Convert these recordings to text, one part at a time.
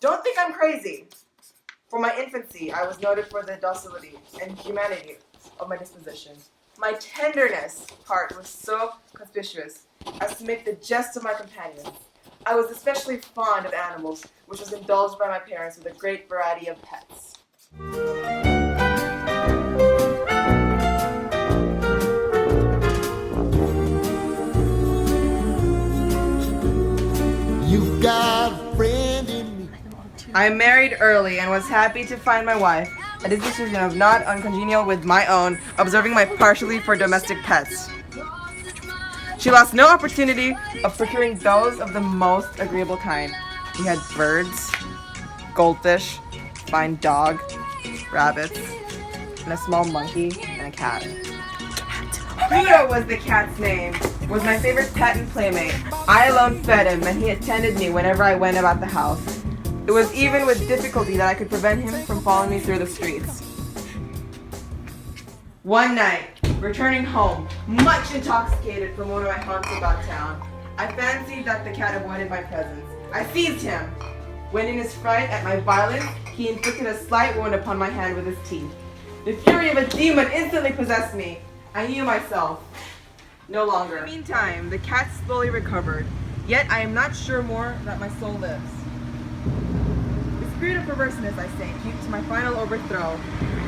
Don't think I'm crazy. From my infancy, I was noted for the docility and humanity of my disposition. My tenderness heart was so conspicuous as to make the jest of my companions. I was especially fond of animals, which was indulged by my parents with a great variety of pets. You've got a friend in me. I married early and was happy to find my wife a disposition of not uncongenial with my own, observing my partiality for domestic pets. She lost no opportunity of procuring those of the most agreeable kind. We had birds, goldfish, fine dog, rabbits, and a small monkey and a cat. Pluto was the cat's name, was my favorite pet and playmate. I alone fed him, and he attended me whenever I went about the house. It was even with difficulty that I could prevent him from following me through the streets. One night, returning home, much intoxicated from one of my haunts about town, I fancied that the cat avoided my presence. I seized him, when in his fright at my violence, he inflicted a slight wound upon my hand with his teeth. The fury of a demon instantly possessed me. I knew myself no longer. In the meantime, the cat slowly recovered, yet I am not sure more that my soul lives. The spirit of perverseness, I say, came to my final overthrow.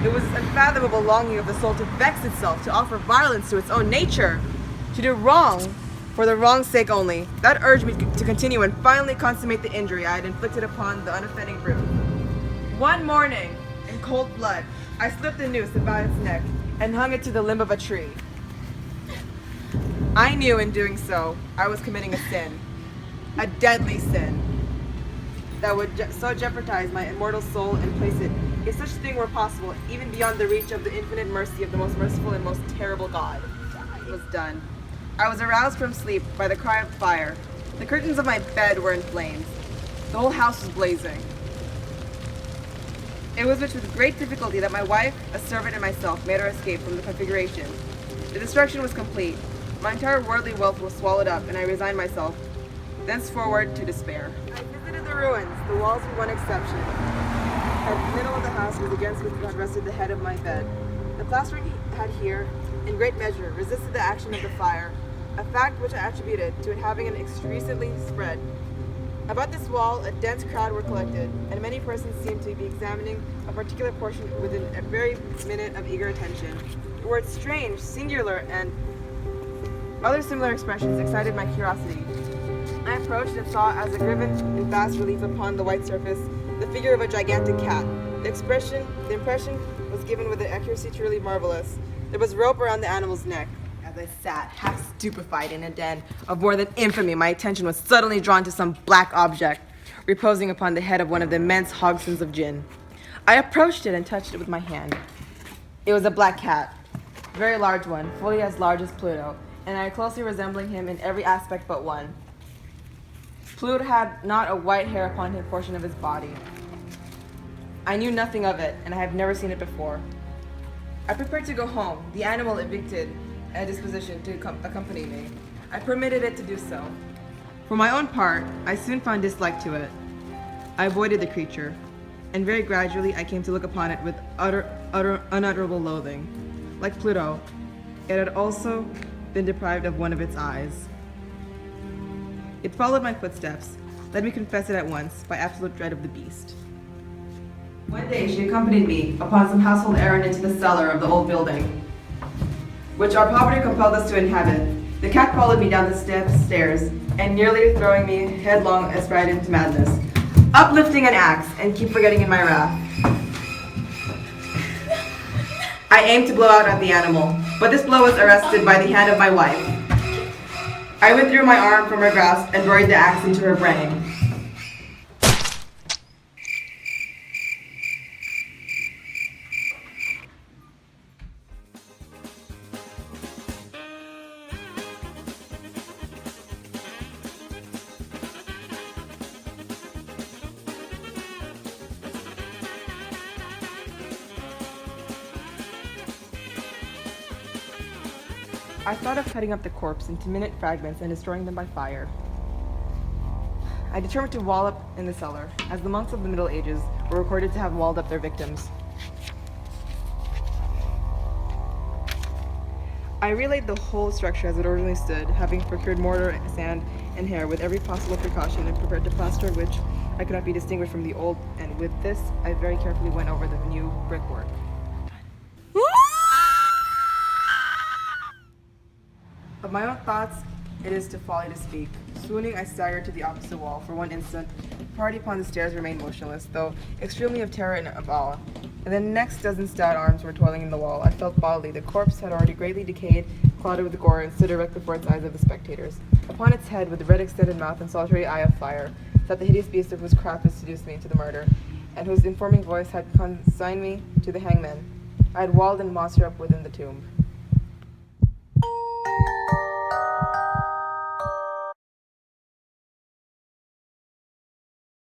It was this unfathomable longing of the soul to vex itself, to offer violence to its own nature, to do wrong for the wrong's sake only. That urged me to continue and finally consummate the injury I had inflicted upon the unoffending brute. One morning, in cold blood, I slipped a noose about its neck and hung it to the limb of a tree. I knew in doing so, I was committing a sin, a deadly sin, that would so jeopardize my immortal soul and place it, if such thing were possible, even beyond the reach of the infinite mercy of the most merciful and most terrible God. It was done. I was aroused from sleep by the cry of fire. The curtains of my bed were in flames. The whole house was blazing. It was with great difficulty that my wife, a servant, and myself made our escape from the conflagration. The destruction was complete. My entire worldly wealth was swallowed up, and I resigned myself thenceforward to despair. I visited the ruins, the walls with one exception. At the middle of the house was against which rested the head of my bed. The plastering had here, in great measure, resisted the action of the fire, a fact which I attributed to it having recently spread. About this wall, a dense crowd were collected, and many persons seemed to be examining a particular portion within a very minute of eager attention. The words strange, singular, and other similar expressions excited my curiosity. I approached and saw, as a graven in fast relief upon the white surface, the figure of a gigantic cat. The impression was given with an accuracy truly marvelous. There was rope around the animal's neck. As I sat, half stupefied in a den of more than infamy, my attention was suddenly drawn to some black object reposing upon the head of one of the immense hogsons of gin. I approached it and touched it with my hand. It was a black cat, a very large one, fully as large as Pluto, and I closely resembling him in every aspect but one. Pluto had not a white hair upon his portion of his body. I knew nothing of it, and I have never seen it before. I prepared to go home. The animal evicted a disposition to accompany me. I permitted it to do so. For my own part, I soon found dislike to it. I avoided the creature, and very gradually I came to look upon it with unutterable loathing. Like Pluto, it had also been deprived of one of its eyes. It followed my footsteps, let me confess it at once, by absolute dread of the beast. One day she accompanied me upon some household errand into the cellar of the old building, which our poverty compelled us to inhabit. The cat followed me down the stairs, and nearly throwing me headlong as right into madness, uplifting an axe, and keep forgetting in my wrath. I aimed to blow out at the animal, but this blow was arrested by the hand of my wife. I withdrew my arm from her grasp and buried the axe into her brain. I thought of cutting up the corpse into minute fragments and destroying them by fire. I determined to wall up in the cellar, as the monks of the Middle Ages were recorded to have walled up their victims. I relaid the whole structure as it originally stood, having procured mortar, sand, and hair with every possible precaution and prepared to plaster which I could not be distinguished from the old, and with this I very carefully went over the new brickwork. Of my own thoughts, it is to folly to speak. Swooning, I staggered to the opposite wall. For one instant, the party upon the stairs remained motionless, though extremely of terror and of awe. And the next dozen stout arms were toiling in the wall. I felt bodily. The corpse had already greatly decayed, clouded with gore, and stood erect before its eyes of the spectators. Upon its head, with the red extended mouth and solitary eye of fire, sat the hideous beast of whose craft had seduced me to the murder, and whose informing voice had consigned me to the hangman. I had walled and mossed her up within the tomb.